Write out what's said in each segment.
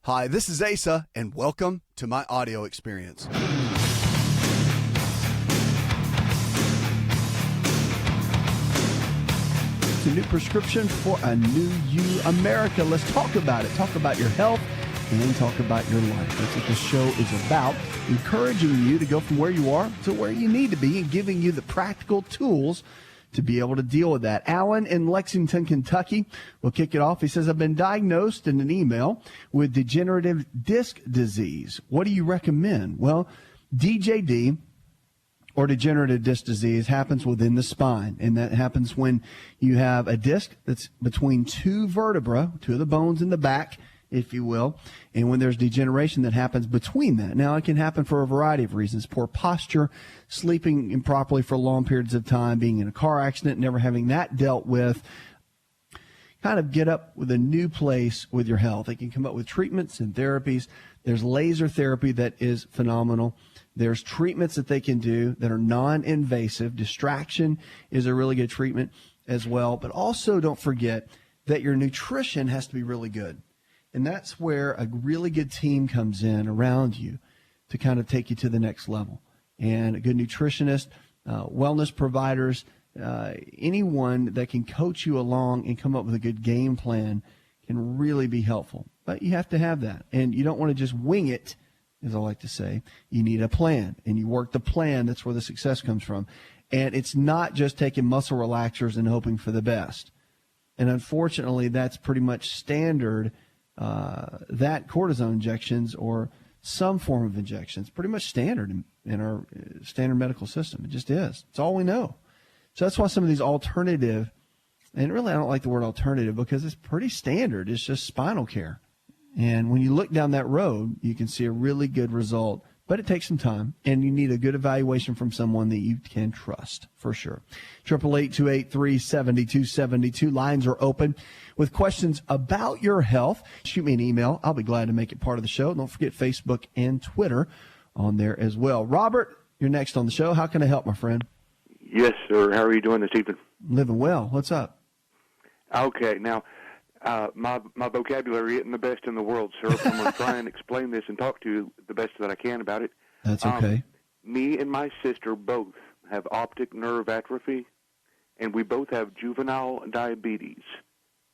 Hi, this is Asa, and welcome to my audio experience. It's a new prescription for a new you, America. Let's talk about it. Talk about your health and talk about your life. That's what the show is about, encouraging you to go from where you are to where you need to be and giving you the practical tools to be able to deal with that. Alan in Lexington, Kentucky will kick it off. He says, I've been diagnosed in an email with degenerative disc disease. What do you recommend? Well, DJD, or degenerative disc disease, happens within the spine, and that happens when you have a disc that's between two vertebrae, two of the bones in the back, if you will, and when there's degeneration that happens between that. Now, it can happen for a variety of reasons: poor posture, sleeping improperly for long periods of time, being in a car accident, never having that dealt with. Kind of get up with a new place with your health. They can come up with treatments and therapies. There's laser therapy that is phenomenal. There's treatments that they can do that are non-invasive. Distraction is a really good treatment as well. But also don't forget that your nutrition has to be really good. And that's where a really good team comes in around you to kind of take you to the next level. And a good nutritionist, wellness providers, anyone that can coach you along and come up with a good game plan can really be helpful. But you have to have that. And you don't want to just wing it, as I like to say. You need a plan. And you work the plan. That's where the success comes from. And it's not just taking muscle relaxers and hoping for the best. And unfortunately, that's pretty much standard. That cortisone injections or some form of injections, pretty much standard in our standard medical system. It just is. It's all we know. So that's why some of these alternative, and really I don't like the word alternative because it's pretty standard. It's just spinal care. And when you look down that road, you can see a really good result. But it takes some time, and you need a good evaluation from someone that you can trust, for sure. 888-283-7272. Lines are open. With questions about your health, shoot me an email. I'll be glad to make it part of the show. Don't forget Facebook and Twitter on there as well. Robert, you're next on the show. How can I help, my friend? Yes, sir. How are you doing this evening? Living well. What's up? Okay. Now, my vocabulary isn't the best in the world, sir. I'm going to try and explain this and talk to you the best that I can about it. That's okay. Me and my sister both have optic nerve atrophy, and we both have juvenile diabetes.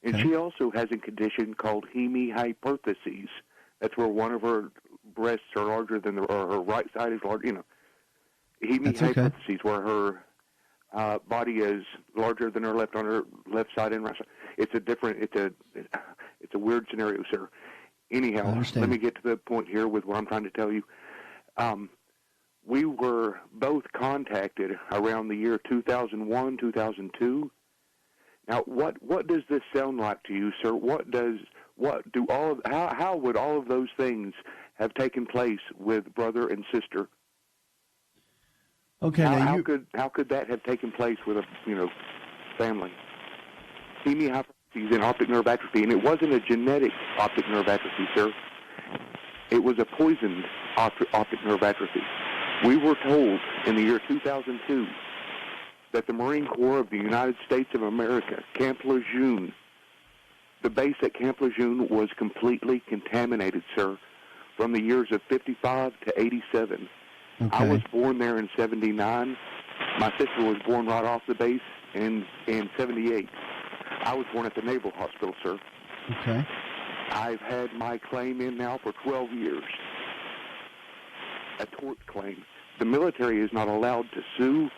And Okay. she also has a condition called hemihyperthesis. That's where one of her breasts are larger than or her right side is larger. You know, hemihyperthesis, where her body is larger than her left on her left side and right side. It's a weird scenario, sir. Anyhow, let me get to the point here with what I'm trying to tell you. We were both contacted around the year 2001, 2002. Now, what does this sound like to you, sir? How would all of those things have taken place with brother and sister? Okay. How could that have taken place with a family? Hemihyperthesis and optic nerve atrophy, and it wasn't a genetic optic nerve atrophy, sir. It was a poisoned optic nerve atrophy. We were told in the year 2002 that the Marine Corps of the United States of America, Camp Lejeune, the base at Camp Lejeune was completely contaminated, sir, from the years of 55 to 87. Okay. I was born there in 79. My sister was born right off the base in 78. I was born at the Naval Hospital, sir. Okay. I've had my claim in now for 12 years. A tort claim. The military is not allowed to sue,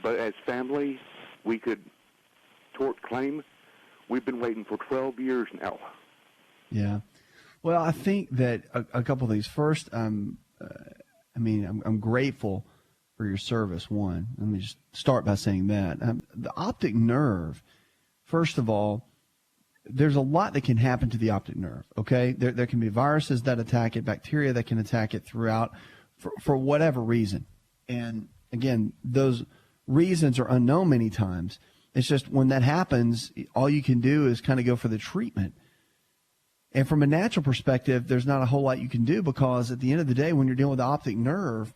but as family, we could tort claim. We've been waiting for 12 years now. Yeah. Well, I think that a couple of things. First, I'm grateful for your service, one. Let me just start by saying that. The optic nerve, first of all, there's a lot that can happen to the optic nerve, okay? There can be viruses that attack it, bacteria that can attack it throughout for whatever reason. And, again, those reasons are unknown many times. It's just when that happens, all you can do is kind of go for the treatment. And from a natural perspective, there's not a whole lot you can do because at the end of the day, when you're dealing with the optic nerve,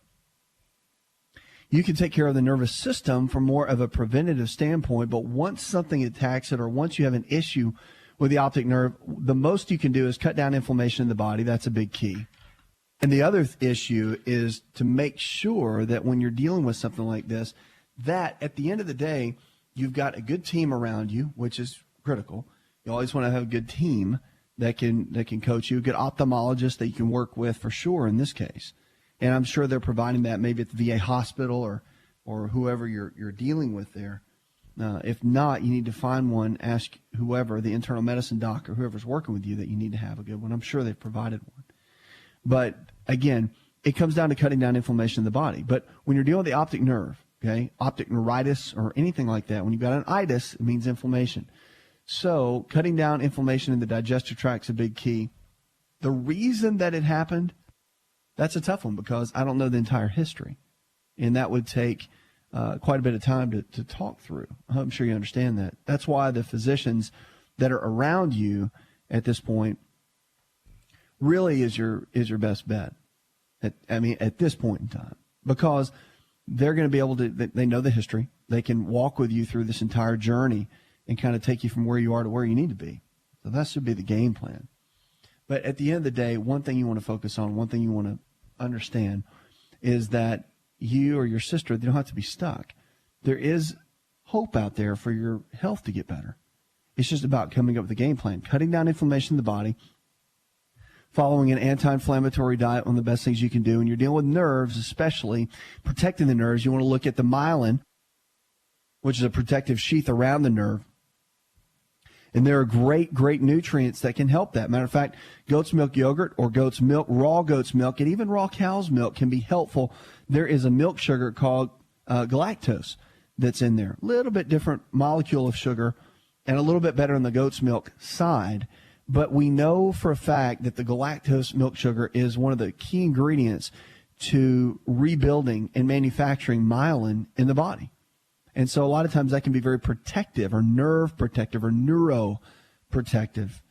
you can take care of the nervous system from more of a preventative standpoint. But once something attacks it or once you have an issue with the optic nerve, the most you can do is cut down inflammation in the body. That's a big key. And the other issue is to make sure that when you're dealing with something like this, that at the end of the day, you've got a good team around you, which is critical. You always want to have a good team that can coach you, a good ophthalmologist that you can work with for sure in this case. And I'm sure they're providing that maybe at the VA hospital or whoever you're dealing with there. If not, you need to find one, ask whoever, the internal medicine doc or whoever's working with you, that you need to have a good one. I'm sure they've provided one. But again, it comes down to cutting down inflammation in the body. But when you're dealing with the optic nerve, okay, optic neuritis or anything like that, when you've got an itis, it means inflammation. So cutting down inflammation in the digestive tract is a big key. The reason that it happened, that's a tough one because I don't know the entire history. And that would take quite a bit of time to talk through. I'm sure you understand that. That's why the physicians that are around you at this point really is your best bet. At this point in time, because they're going to be able to, they know the history. They can walk with you through this entire journey and kind of take you from where you are to where you need to be. So that should be the game plan. But at the end of the day, one thing you want to focus on, one thing you want to understand is that you or your sister, they don't have to be stuck. There is hope out there for your health to get better. It's just about coming up with a game plan, cutting down inflammation in the body, following an anti-inflammatory diet, one of the best things you can do. And you're dealing with nerves, especially protecting the nerves. You want to look at the myelin, which is a protective sheath around the nerve. And there are great nutrients that can help that. Matter of fact, goat's milk yogurt or goat's milk, raw goat's milk, and even raw cow's milk can be helpful. There is a milk sugar called galactose that's in there. A little bit different molecule of sugar and a little bit better on the goat's milk side. But we know for a fact that the galactose milk sugar is one of the key ingredients to rebuilding and manufacturing myelin in the body. And so a lot of times that can be very protective or nerve protective or neuroprotective.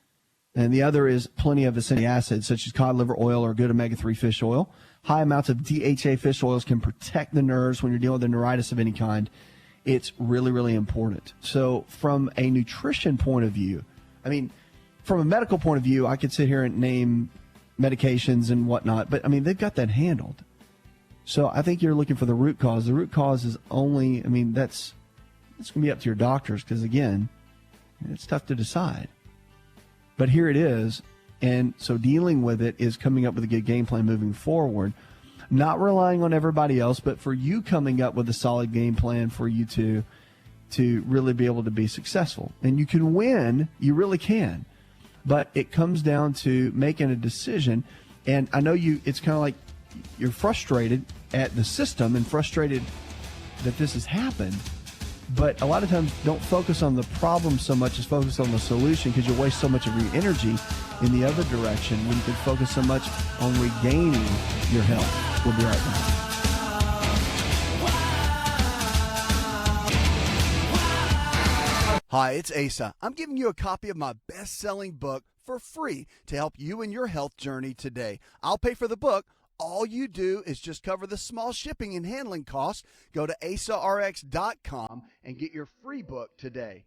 And the other is plenty of essential acids such as cod liver oil or good omega-3 fish oil. High amounts of DHA fish oils can protect the nerves when you're dealing with a neuritis of any kind. It's really, really important. So from a nutrition point of view, from a medical point of view, I could sit here and name medications and whatnot, but they've got that handled. So I think you're looking for the root cause. The root cause is only, it's going to be up to your doctors because, again, it's tough to decide. But here it is. And so dealing with it is coming up with a good game plan moving forward, not relying on everybody else, but for you coming up with a solid game plan for you to really be able to be successful. And you can win. You really can. But it comes down to making a decision. And I know it's kind of like you're frustrated at the system and frustrated that this has happened. But a lot of times don't focus on the problem so much as focus on the solution because you waste so much of your energy in the other direction when you can focus so much on regaining your health. We'll be right back. Hi, it's Asa. I'm giving you a copy of my best-selling book for free to help you in your health journey today. I'll pay for the book. All you do is just cover the small shipping and handling costs. Go to AsaRx.com and get your free book today.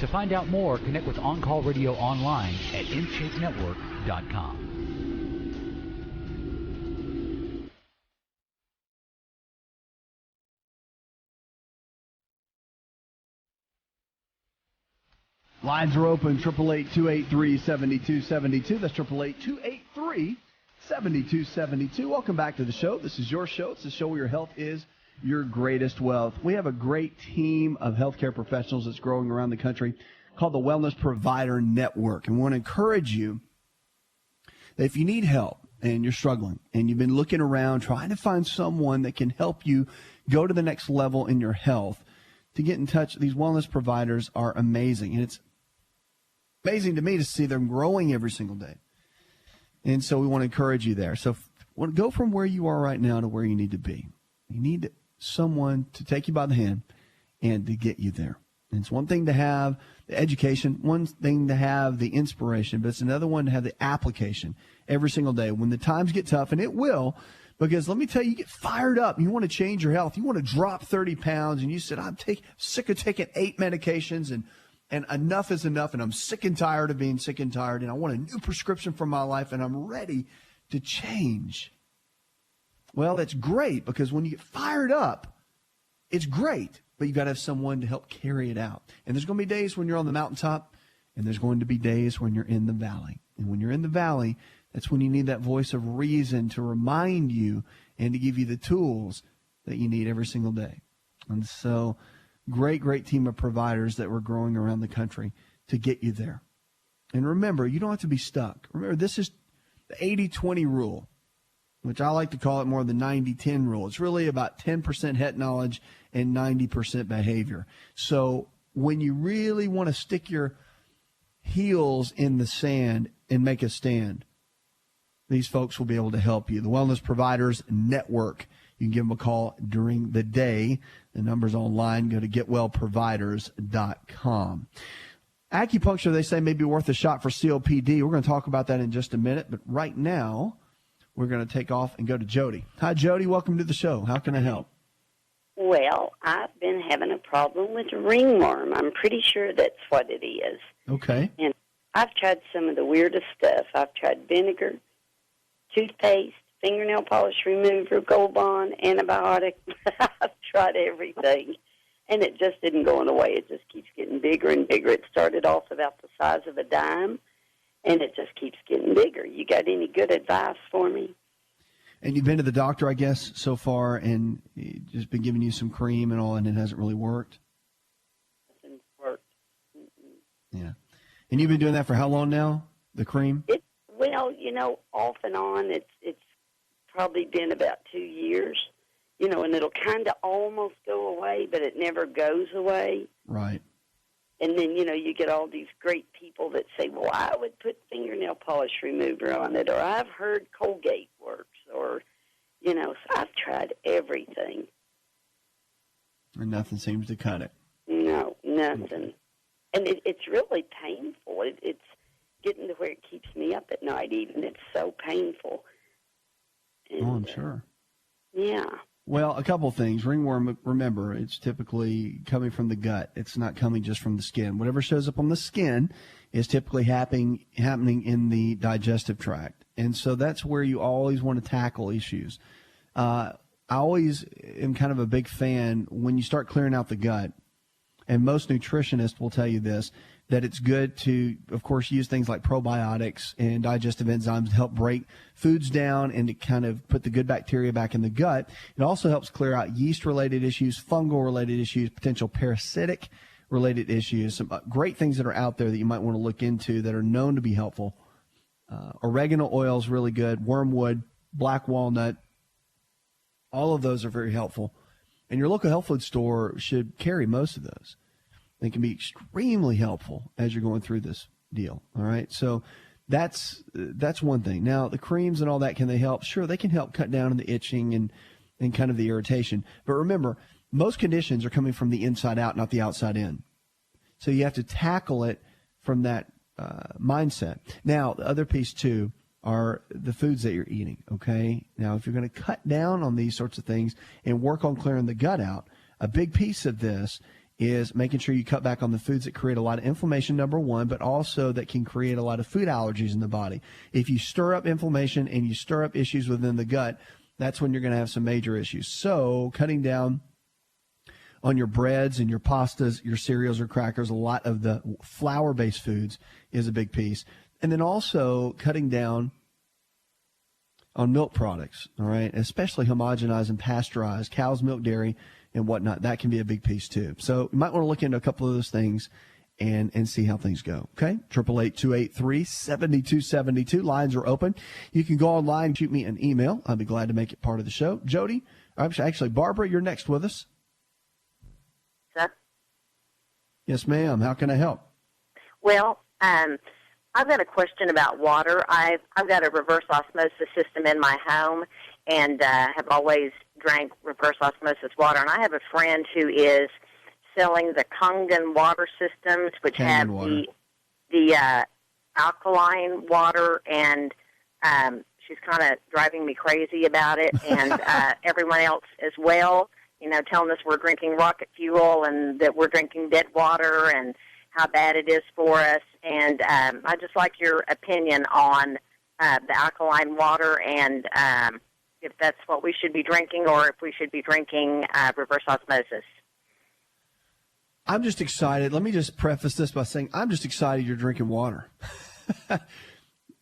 To find out more, connect with On Call Radio online at InShapeNetwork.com. Lines are open, 888-283-7272. That's 888-283-7272. Welcome back to the show. This is your show. It's the show where your health is your greatest wealth. We have a great team of healthcare professionals that's growing around the country called the Wellness Provider Network. And we want to encourage you that if you need help and you're struggling and you've been looking around trying to find someone that can help you go to the next level in your health, to get in touch, these wellness providers are amazing. And it's amazing to me to see them growing every single day. And so we want to encourage you there. So go from where you are right now to where you need to be. You need someone to take you by the hand and to get you there. And it's one thing to have the education, one thing to have the inspiration, but it's another one to have the application every single day. When the times get tough, and it will, Because let me tell you, you get fired up. You want to change your health. You want to drop 30 pounds. And you said, I'm sick of taking 8 medications and enough is enough. And I'm sick and tired of being sick and tired. And I want a new prescription for my life. And I'm ready to change. Well, that's great, because when you get fired up, it's great. But you've got to have someone to help carry it out. And there's going to be days when you're on the mountaintop, and there's going to be days when you're in the valley. And when you're in the valley, that's when you need that voice of reason to remind you and to give you the tools that you need every single day. And so, great team of providers that we're growing around the country to get you there. And remember, you don't have to be stuck. Remember, this is the 80-20 rule, which I like to call it more the 90-10 rule. It's really about 10% head knowledge and 90% behavior. So when you really want to stick your heels in the sand and make a stand, these folks will be able to help you. The Wellness Providers Network. You can give them a call during the day. The number's online. Go to getwellproviders.com. Acupuncture, they say, may be worth a shot for COPD. We're going to talk about that in just a minute. But right now, we're going to take off and go to Jody. Hi, Jody. Welcome to the show. How can I help? Well, I've been having a problem with ringworm. I'm pretty sure that's what it is. Okay. And I've tried some of the weirdest stuff. I've tried vinegar, toothpaste, fingernail polish remover, Gold Bond, antibiotic. I've tried everything, and it just isn't going away. It just keeps getting bigger and bigger. It started off about the size of a dime, and it just keeps getting bigger. You got any good advice for me? And you've been to the doctor, I guess, so far, and just been giving you some cream and all, and it hasn't really worked? Nothing's worked. Yeah. And you've been doing that for how long now, the cream? Well, off and on, it's probably been about 2 years, and it'll kind of almost go away, but it never goes away. Right. And then, you get all these great people that say, well, I would put fingernail polish remover on it, or I've heard Colgate works, or, so I've tried everything. And nothing seems to cut it. No, nothing. And it's really painful. It's getting to where it keeps me up at night even. It's so painful. And, I'm sure. Yeah. Well, a couple things. Ringworm, remember, it's typically coming from the gut. It's not coming just from the skin. Whatever shows up on the skin is typically happening in the digestive tract. And so that's where you always want to tackle issues. I always am kind of a big fan when you start clearing out the gut, and most nutritionists will tell you this, that it's good to, of course, use things like probiotics and digestive enzymes to help break foods down and to kind of put the good bacteria back in the gut. It also helps clear out yeast-related issues, fungal-related issues, potential parasitic-related issues, some great things that are out there that you might want to look into that are known to be helpful. Oregano oil is really good, wormwood, black walnut, all of those are very helpful. And your local health food store should carry most of those. They can be extremely helpful as you're going through this deal. All right. So that's one thing. Now, the creams and all that, can they help? Sure, they can help cut down on the itching and kind of the irritation. But remember, most conditions are coming from the inside out, not the outside in. So you have to tackle it from that mindset. Now, the other piece, too, are the foods that you're eating. Okay. Now, if you're going to cut down on these sorts of things and work on clearing the gut out, a big piece of this is making sure you cut back on the foods that create a lot of inflammation, number one, but also that can create a lot of food allergies in the body. If you stir up inflammation and you stir up issues within the gut, that's when you're going to have some major issues. So cutting down on your breads and your pastas, your cereals or crackers, a lot of the flour-based foods is a big piece. And then also cutting down on milk products, all right, especially homogenized and pasteurized, cow's milk, dairy, and whatnot. That can be a big piece too. So you might want to look into a couple of those things and see how things go. Okay? 888-283-7272. Lines are open. You can go online, shoot me an email. I'll be glad to make it part of the show. Jody, actually, Barbara, you're next with us. Sir? Yes, ma'am. How can I help? Well, I've got a question about water. I've got a reverse osmosis system in my home and have always drank reverse osmosis water. And I have a friend who is selling the Kangen water systems, which the alkaline water, and she's kind of driving me crazy about it, and everyone else as well. Telling us we're drinking rocket fuel and that we're drinking dead water and how bad it is for us. And I just like your opinion on the alkaline water and if that's what we should be drinking or if we should be drinking reverse osmosis. I'm just excited. Let me just preface this by saying I'm just excited you're drinking water.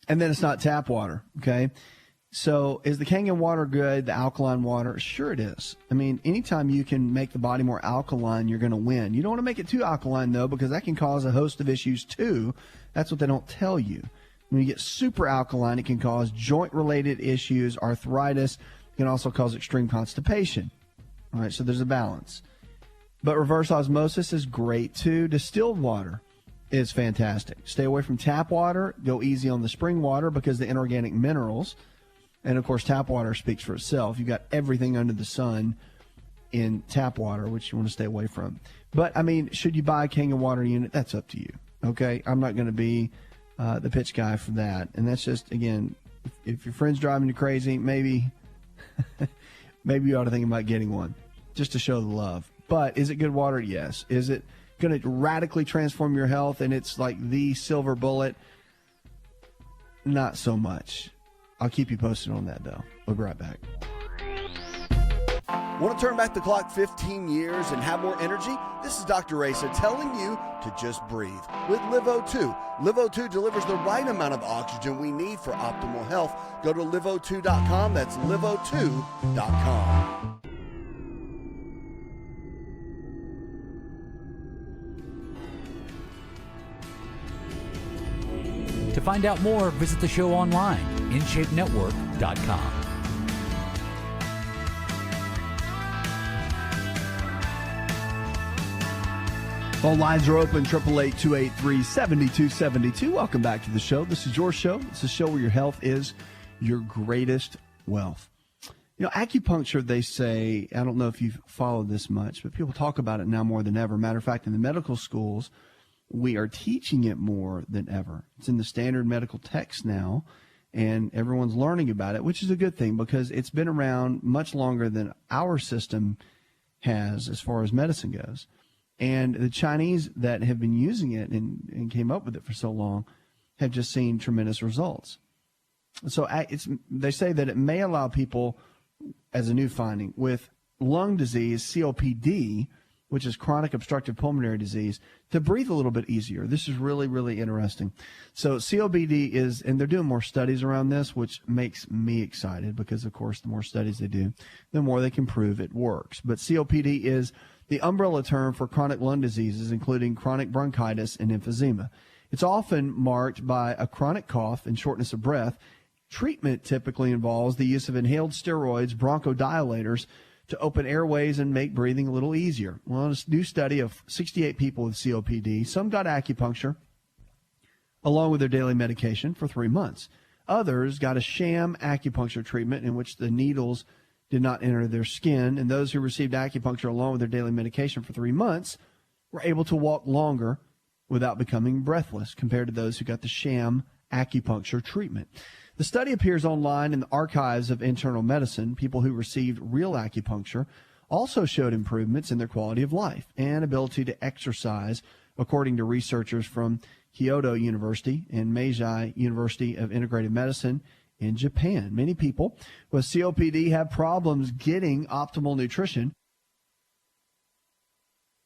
And then it's not tap water, okay? So is the Kangen water good, the alkaline water? Sure it is. I mean, anytime you can make the body more alkaline, you're going to win. You don't want to make it too alkaline, though, because that can cause a host of issues, too. That's what they don't tell you. When you get super alkaline, it can cause joint-related issues, arthritis. It can also cause extreme constipation. All right, so there's a balance. But reverse osmosis is great, too. Distilled water is fantastic. Stay away from tap water. Go easy on the spring water because the inorganic minerals. And, of course, tap water speaks for itself. You've got everything under the sun in tap water, which you want to stay away from. But, I mean, should you buy a Kangen water unit? That's up to you, okay? I'm not going to be the pitch guy for that. And that's just, again, if your friend's driving you crazy, maybe you ought to think about getting one just to show the love. But is it good water? Yes. Is it going to radically transform your health and it's like the silver bullet? Not so much. I'll keep you posted on that, though. We'll be right back. Want to turn back the clock 15 years and have more energy? This is Dr. Asa telling you to just breathe with LiveO2. LiveO2 delivers the right amount of oxygen we need for optimal health. Go to liveO2.com. That's liveO2.com. To find out more, visit the show online, InShapeNetwork.com. Phone lines are open, 888-283-7272. Welcome back to the show. This is your show. It's a show where your health is your greatest wealth. Acupuncture, they say, I don't know if you've followed this much, but people talk about it now more than ever. Matter of fact, in the medical schools, we are teaching it more than ever. It's in the standard medical text now, and everyone's learning about it, which is a good thing because it's been around much longer than our system has as far as medicine goes. And the Chinese that have been using it and came up with it for so long have just seen tremendous results. So they say that it may allow people, as a new finding, with lung disease, COPD, which is chronic obstructive pulmonary disease, to breathe a little bit easier. This is really, really interesting. So COPD is, and they're doing more studies around this, which makes me excited because, of course, the more studies they do, the more they can prove it works. But COPD is the umbrella term for chronic lung diseases, including chronic bronchitis and emphysema. It's often marked by a chronic cough and shortness of breath. Treatment typically involves the use of inhaled steroids, bronchodilators, to open airways and make breathing a little easier. Well, a new study of 68 people with COPD, some got acupuncture along with their daily medication for 3 months. Others got a sham acupuncture treatment in which the needles did not enter their skin, and those who received acupuncture along with their daily medication for 3 months were able to walk longer without becoming breathless compared to those who got the sham acupuncture treatment. The study appears online in the archives of internal medicine. People who received real acupuncture also showed improvements in their quality of life and ability to exercise, according to researchers from Kyoto University and Meiji University of Integrative Medicine in Japan. Many people with COPD have problems getting optimal nutrition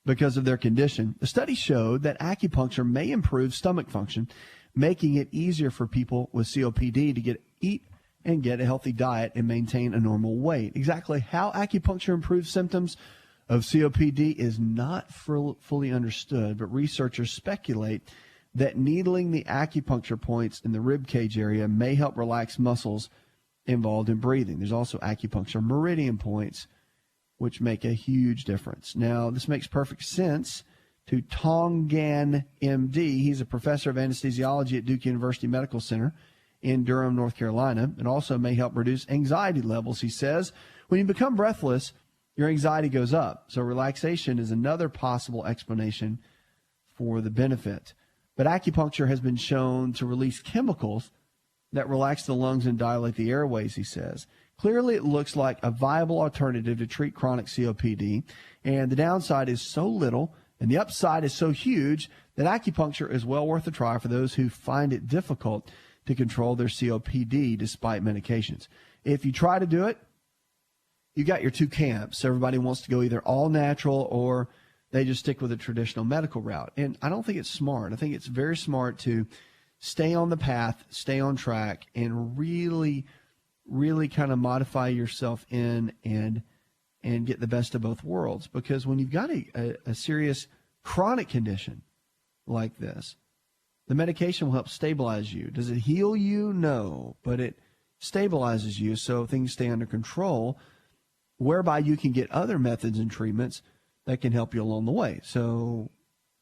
because of their condition. The study showed that acupuncture may improve stomach function, making it easier for people with COPD to eat and get a healthy diet and maintain a normal weight. Exactly how acupuncture improves symptoms of COPD is not fully understood, but researchers speculate that needling the acupuncture points in the rib cage area may help relax muscles involved in breathing. There's also acupuncture meridian points, which make a huge difference. Now, this makes perfect sense to Tong Gan, M.D. He's a professor of anesthesiology at Duke University Medical Center in Durham, North Carolina. It also may help reduce anxiety levels, he says. When you become breathless, your anxiety goes up. So relaxation is another possible explanation for the benefit. But acupuncture has been shown to release chemicals that relax the lungs and dilate the airways, he says. Clearly, it looks like a viable alternative to treat chronic COPD, and the downside is so little and the upside is so huge that acupuncture is well worth a try for those who find it difficult to control their COPD despite medications. If you try to do it, you got your two camps. Everybody wants to go either all natural or they just stick with a traditional medical route. And I don't think it's smart. I think it's very smart to stay on the path, stay on track, and really kind of modify yourself in and get the best of both worlds. Because when you've got a serious chronic condition like this, the medication will help stabilize you. Does it heal you? No, but it stabilizes you so things stay under control, whereby you can get other methods and treatments that can help you along the way. So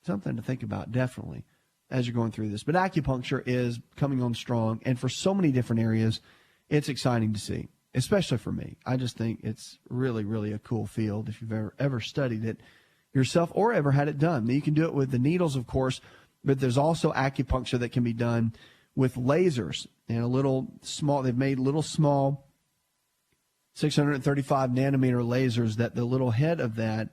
something to think about, definitely, as you're going through this. But acupuncture is coming on strong, and for so many different areas, it's exciting to see, especially for me. I just think it's really, really a cool field if you've ever studied it yourself or ever had it done. Now, you can do it with the needles, of course, but there's also acupuncture that can be done with lasers and they've made little small 635 nanometer lasers that the little head of that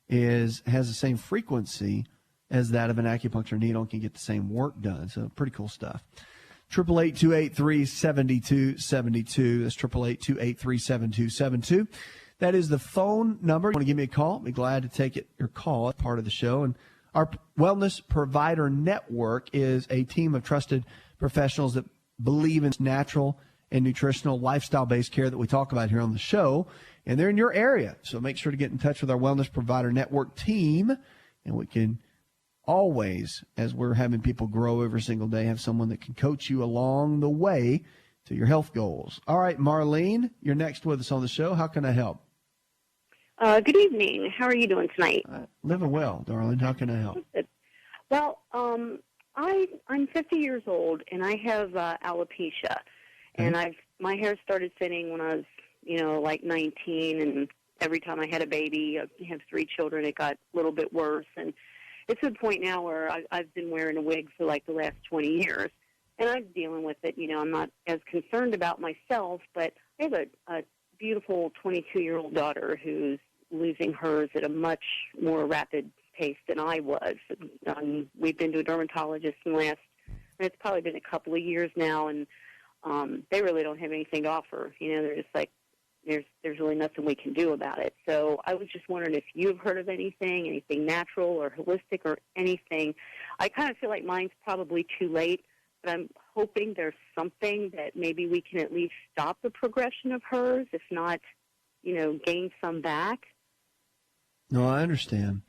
has the same frequency as that of an acupuncture needle and can get the same work done. So pretty cool stuff. 888-283-7272. That's 888-283-7272. That is the phone number. You want to give me a call? I'll be glad to take your call as part of the show. And our Wellness Provider Network is a team of trusted professionals that believe in natural and nutritional lifestyle-based care that we talk about here on the show. And they're in your area. So make sure to get in touch with our Wellness Provider Network team. And we can always, as we're having people grow every single day, have someone that can coach you along the way to your health goals. All right, Marlene, you're next with us on the show. How can I help? Good evening. How are you doing tonight? Living well, darling. How can I help? Well, I'm 50 years old, and I have alopecia. And my hair started thinning when I was, like 19, and every time I had a baby, I have 3 children, it got a little bit worse. And it's to the point now where I've been wearing a wig for like the last 20 years, and I'm dealing with it. I'm not as concerned about myself, but I have a beautiful 22-year-old daughter who's losing hers at a much more rapid pace than I was. We've been to a dermatologist it's probably been a couple of years now, and they really don't have anything to offer. They're just like, there's really nothing we can do about it. So I was just wondering if you've heard of anything natural or holistic or anything. I kind of feel like mine's probably too late, but I'm hoping there's something that maybe we can at least stop the progression of hers, if not, gain some back. No, I understand.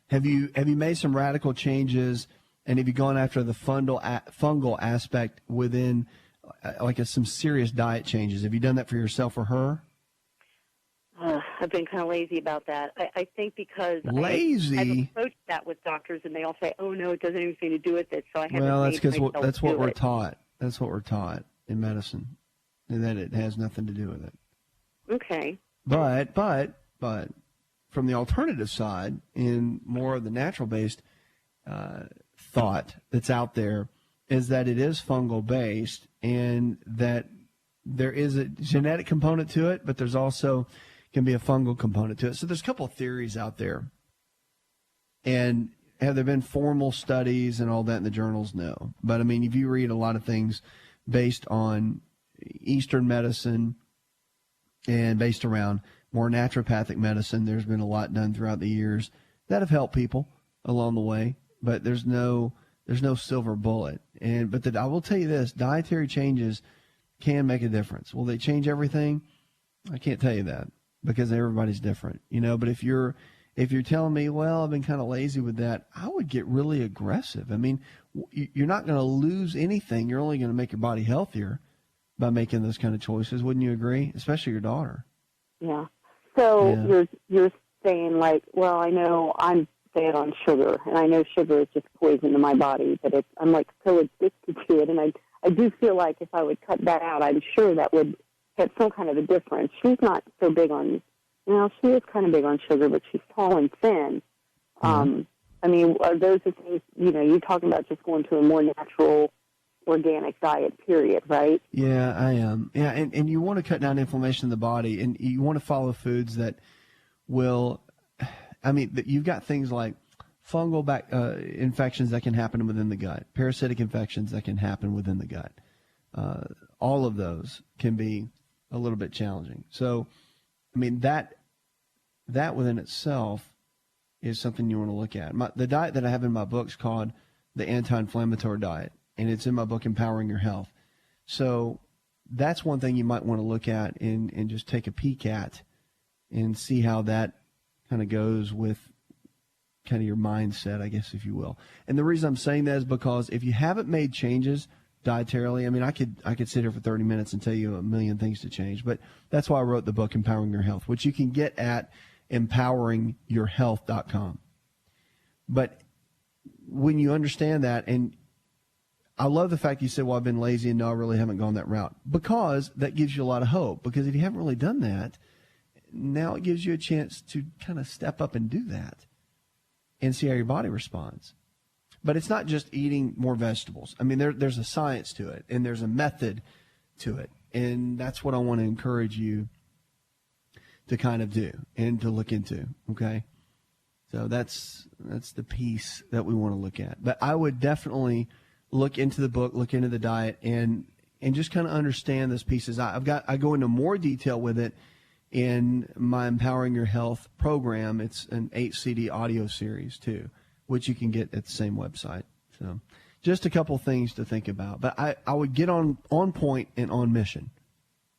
Have you made some radical changes, and have you gone after the fungal aspect within, some serious diet changes? Have you done that for yourself or her? I've been kind of lazy about that. I think because lazy. I've approached that with doctors, and they all say, "Oh no, it doesn't have anything to do with it." So I haven't. Well, that's because that's what we're taught. That's what we're taught in medicine, and that it has nothing to do with it. Okay. But from the alternative side, in more of the natural-based thought that's out there, is that it is fungal-based, and that there is a genetic component to it, but there's also can be a fungal component to it. So there's a couple of theories out there. And have there been formal studies and all that in the journals? No. But, if you read a lot of things based on Eastern medicine and based around more naturopathic medicine, there's been a lot done throughout the years that have helped people along the way. But there's no silver bullet. But I will tell you this, dietary changes can make a difference. Will they change everything? I can't tell you that, because everybody's different, But if you're telling me, well, I've been kind of lazy with that, I would get really aggressive. You're not going to lose anything. You're only going to make your body healthier by making those kind of choices. Wouldn't you agree? Especially your daughter. Yeah. So you're saying well, I know I'm bad on sugar, and I know sugar is just poison to my body, but I'm so addicted to it, and I do feel like if I would cut that out, I'm sure that would have some kind of a difference. She's not so big on, she is kind of big on sugar, but she's tall and thin. Mm-hmm. Are those the things, you're talking about just going to a more natural organic diet, period, right? Yeah, I am. Yeah, and you want to cut down inflammation in the body, and you want to follow foods that will, you've got things like fungal infections that can happen within the gut, parasitic infections that can happen within the gut. All of those can be a little bit challenging. So, that within itself is something you want to look at. The diet that I have in my book is called the anti-inflammatory diet, and it's in my book, Empowering Your Health. So that's one thing you might want to look at and just take a peek at and see how that kind of goes with kind of your mindset, I guess, if you will. And the reason I'm saying that is because if you haven't made changes dietarily, I could sit here for 30 minutes and tell you a million things to change, but that's why I wrote the book, Empowering Your Health, which you can get at empoweringyourhealth.com. But when you understand that, and I love the fact you said, well, I've been lazy and no, I really haven't gone that route, because that gives you a lot of hope. Because if you haven't really done that, now it gives you a chance to kind of step up and do that and see how your body responds. But it's not just eating more vegetables. There's a science to it, and there's a method to it. And that's what I want to encourage you to kind of do and to look into, okay? So that's the piece that we want to look at. But I would definitely look into the book, look into the diet, and just kind of understand those pieces. I go into more detail with it in my Empowering Your Health program. It's an 8-CD audio series too, which you can get at the same website. So just a couple things to think about. But I would get on point and on mission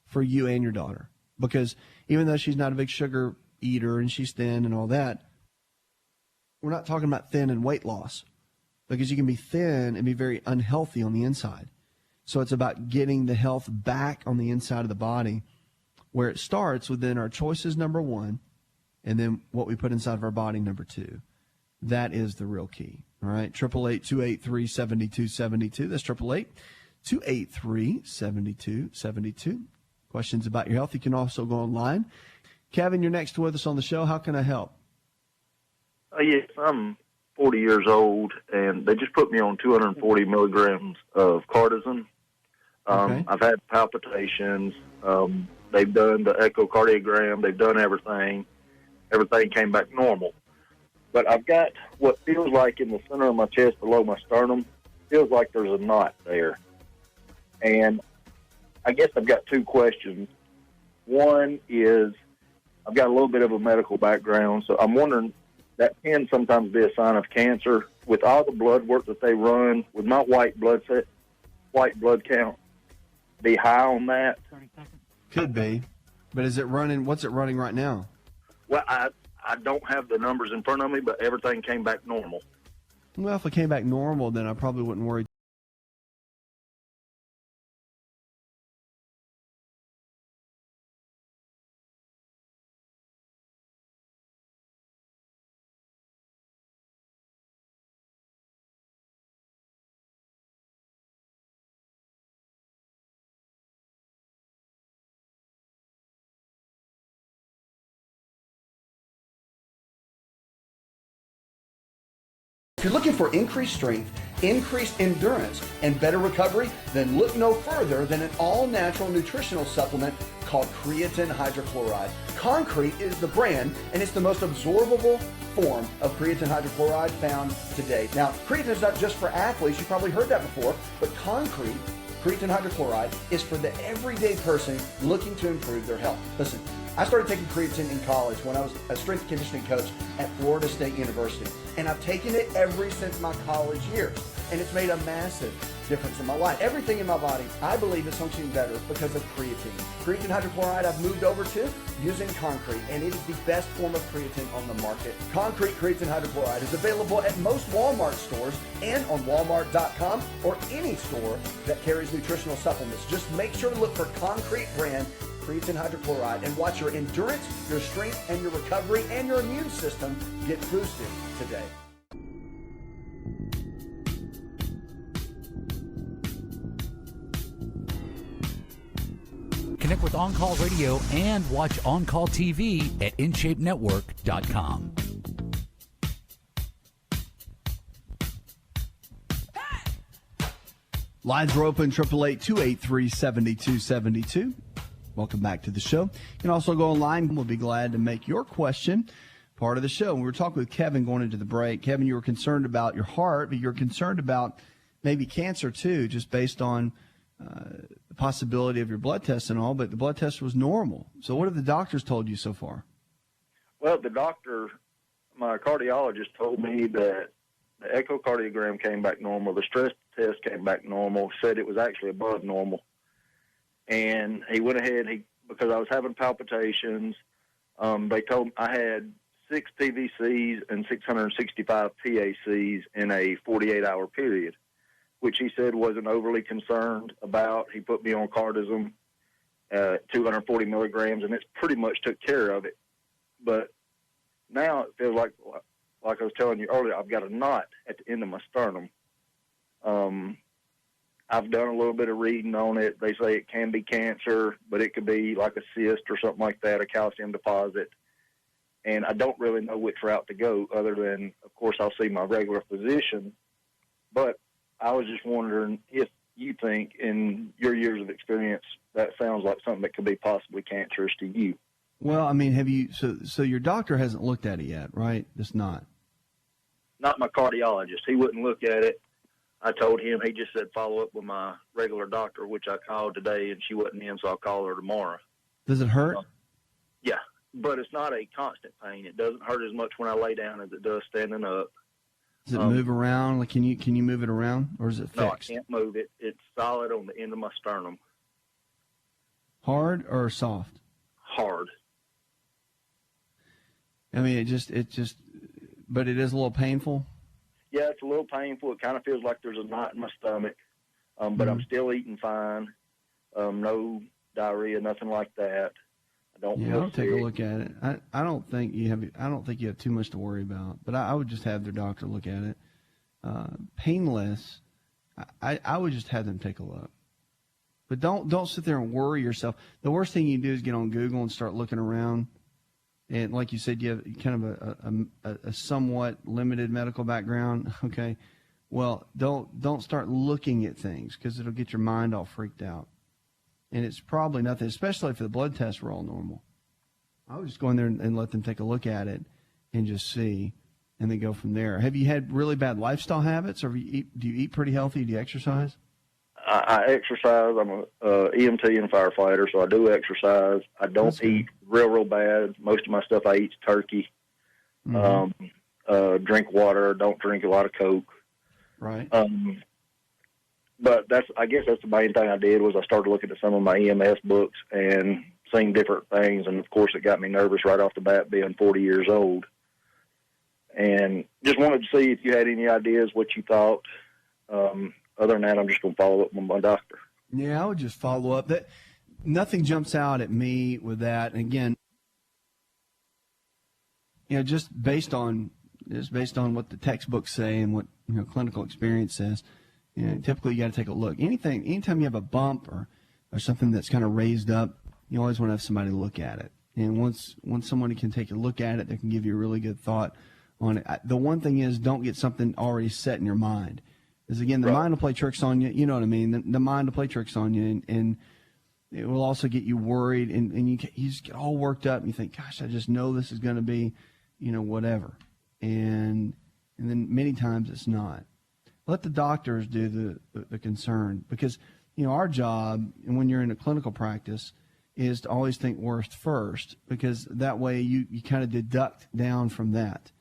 for you and your daughter, because even though she's not a big sugar eater and she's thin and all that, we're not talking about thin and weight loss, because you can be thin and be very unhealthy on the inside. So it's about getting the health back on the inside of the body, where it starts within our choices, number one, and then what we put inside of our body, number two. That is the real key. All right, 888-283-7272. That's 888-283-7272. Questions about your health, you can also go online. Kevin, you're next with us on the show. How can I help? Yes, I'm 40 years old, and they just put me on 240 milligrams of cortisone. Okay. I've had palpitations. They've done the echocardiogram. They've done everything. Everything came back normal. But I've got what feels like in the center of my chest below my sternum, feels like there's a knot there. And I guess I've got two questions. One is, I've got a little bit of a medical background, so I'm wondering, that can sometimes be a sign of cancer. With all the blood work that they run, with my white blood count be high on that? Could be. But is it running? What's it running right now? Well, I don't have the numbers in front of me, but everything came back normal. Well, if it came back normal, then I probably wouldn't worry. If you're looking for increased strength, increased endurance, and better recovery, then look no further than an all-natural nutritional supplement called creatine hydrochloride. Concrete is the brand, and it's the most absorbable form of creatine hydrochloride found today. Now, creatine is not just for athletes. You've probably heard that before, but creatine hydrochloride is for the everyday person looking to improve their health. Listen, I started taking creatine in college when I was a strength and conditioning coach at Florida State University. And I've taken it ever since my college years. And it's made a massive difference in my life. Everything in my body, I believe, is functioning better because of creatine. Creatine hydrochloride I've moved over to using Concrete, and it is the best form of creatine on the market. Concrete creatine hydrochloride is available at most Walmart stores and on Walmart.com or any store that carries nutritional supplements. Just make sure to look for Concrete brand creatine hydrochloride and watch your endurance, your strength, and your recovery and your immune system get boosted today. Connect with On Call Radio and watch On Call TV at InShapeNetwork.com. Lines are open, 888-283-7272. Welcome back to the show. You can also go online. We'll be glad to make your question part of the show. We were talking with Kevin going into the break. Kevin, you were concerned about your heart, but you're concerned about maybe cancer too, just based on the possibility of your blood test and all, but the blood test was normal. So what have the doctors told you so far? Well, my cardiologist told me that the echocardiogram came back normal, the stress test came back normal, said it was actually above normal. And he went ahead, because I was having palpitations, they told me I had 6 TVCs and 665 PACs in a 48-hour period, which he said wasn't overly concerned about. He put me on cardizem, 240 milligrams, and it's pretty much took care of it. But now it feels like I was telling you earlier, I've got a knot at the end of my sternum. I've done a little bit of reading on it. They say it can be cancer, but it could be like a cyst or something like that, a calcium deposit. And I don't really know which route to go other than, of course, I'll see my regular physician. But I was just wondering if you think, in your years of experience, that sounds like something that could be possibly cancerous to you. Well, I mean, have you, so your doctor hasn't looked at it yet, right? It's not. Not my cardiologist. He wouldn't look at it. I told him, he just said follow up with my regular doctor, which I called today, and she wasn't in, so I'll call her tomorrow. Does it hurt? Yeah, but it's not a constant pain. It doesn't hurt as much when I lay down as it does standing up. Does it move around? Like, can you move it around, or is it fixed? No, I can't move it. It's solid on the end of my sternum. Hard or soft? Hard. I mean, but it is a little painful. Yeah, it's a little painful. It kind of feels like there's a knot in my stomach, but I'm still eating fine. No diarrhea, nothing like that. I don't. Yeah, I'll take a look at it. I don't think you have too much to worry about. But I would just have their doctor look at it. Painless. I would just have them take a look. But don't sit there and worry yourself. The worst thing you do is get on Google and start looking around. And like you said, you have kind of a somewhat limited medical background. Okay, well, don't start looking at things because it'll get your mind all freaked out. And it's probably nothing, especially if the blood tests were all normal. I would just go in there and let them take a look at it and just see, and then go from there. Have you had really bad lifestyle habits, or do you eat pretty healthy? Do you exercise? I exercise. I'm a EMT and firefighter, so I do exercise. I don't eat real bad. Most of my stuff I eat is turkey. Mm-hmm. Drink water. Don't drink a lot of Coke. Right. But I guess that's the main thing I did was I started looking at some of my EMS books and seeing different things, and of course it got me nervous right off the bat, being 40 years old. And just wanted to see if you had any ideas what you thought. Other than that, I'm just going to follow up with my doctor. Yeah, I would just follow up. That nothing jumps out at me with that. And again, just based on what the textbooks say and what clinical experience says, typically you got to take a look. Anytime you have a bump or something that's kind of raised up, you always want to have somebody look at it. And once somebody can take a look at it, they can give you a really good thought on it. The one thing is, don't get something already set in your mind. Because, again, the mind will play tricks on you. You know what I mean? The mind will play tricks on you, and it will also get you worried, and you just get all worked up, and you think, gosh, I just know this is going to be, whatever. And then many times it's not. Let the doctors do the concern, because, our job, and when you're in a clinical practice, is to always think worst first, because that way you kind of deduct down from that.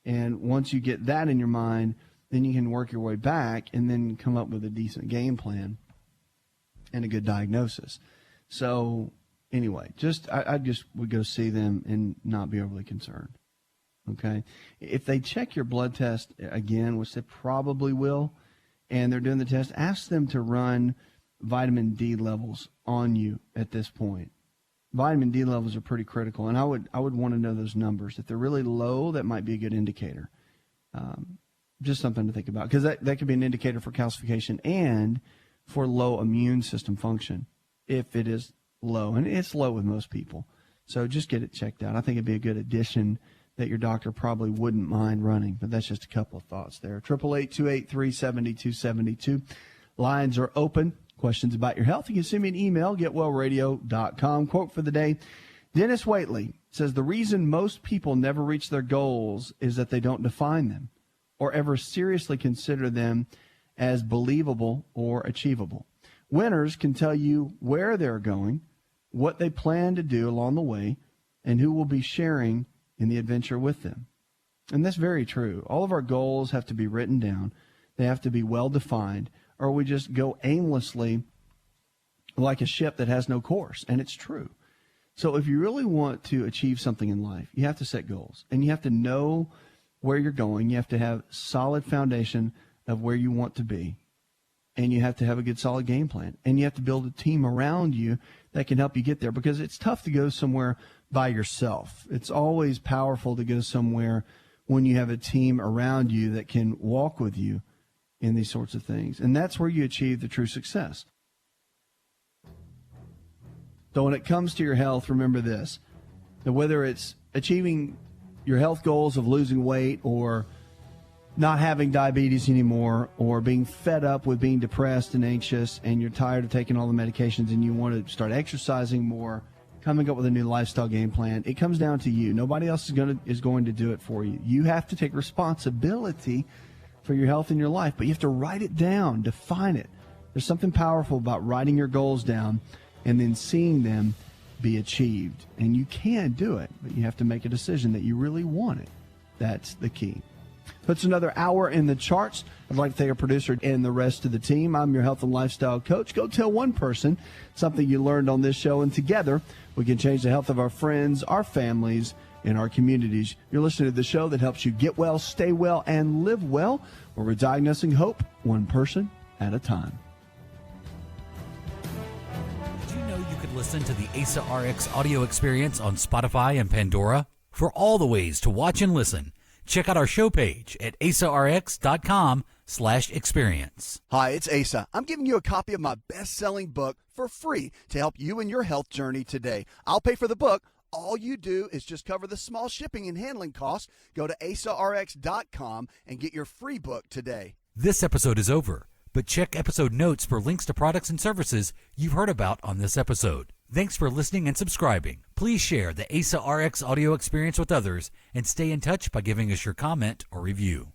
And once you get that in your mind, then you can work your way back and then come up with a decent game plan and a good diagnosis. So anyway, I just would go see them and not be overly concerned. Okay. If they check your blood test again, which they probably will, and they're doing the test, ask them to run vitamin D levels on you at this point. Vitamin D levels are pretty critical, and I would want to know those numbers. If they're really low, that might be a good indicator. Just something to think about, because that could be an indicator for calcification and for low immune system function if it is low. And it's low with most people. So just get it checked out. I think it'd be a good addition that your doctor probably wouldn't mind running. But that's just a couple of thoughts there. 888-283-7272. Lines are open. Questions about your health, you can send me an email, getwellradio.com. Quote for the day, Dennis Waitley says, the reason most people never reach their goals is that they don't define them or ever seriously consider them as believable or achievable. Winners can tell you where they're going, what they plan to do along the way, and who will be sharing in the adventure with them. And that's very true. All of our goals have to be written down. They have to be well defined, or we just go aimlessly like a ship that has no course. And it's true. So if you really want to achieve something in life, you have to set goals, and you have to know where you're going. You have to have solid foundation of where you want to be, and you have to have a good solid game plan, and you have to build a team around you that can help you get there, because it's tough to go somewhere by yourself. It's always powerful to go somewhere when you have a team around you that can walk with you in these sorts of things, and that's where you achieve the true success. So when it comes to your health, remember this, that whether it's achieving your health goals of losing weight or not having diabetes anymore, or being fed up with being depressed and anxious and you're tired of taking all the medications and you want to start exercising more, coming up with a new lifestyle game plan, it comes down to you. Nobody else is going to do it for you. You have to take responsibility for your health in your life, but you have to write it down, define it. There's something powerful about writing your goals down and then seeing them be achieved. And you can do it, but you have to make a decision that you really want it. That's the key. Puts another hour in the charts. I'd like to thank our producer and the rest of the team. I'm your health and lifestyle coach. Go tell one person something you learned on this show, and together we can change the health of our friends, our families, and our communities. You're listening to the show that helps you get well, stay well, and live well, where we're diagnosing hope one person at a time. Did you know you could listen to the AsaRx audio experience on Spotify and Pandora? For all the ways to watch and listen, check out our show page at asarx.com/experience. Hi, it's Asa. I'm giving you a copy of my best-selling book for free to help you in your health journey today. I'll pay for the book. All you do is just cover the small shipping and handling costs. Go to asarx.com and get your free book today. This episode is over, but check episode notes for links to products and services you've heard about on this episode. Thanks for listening and subscribing. Please share the AsaRx audio experience with others and stay in touch by giving us your comment or review.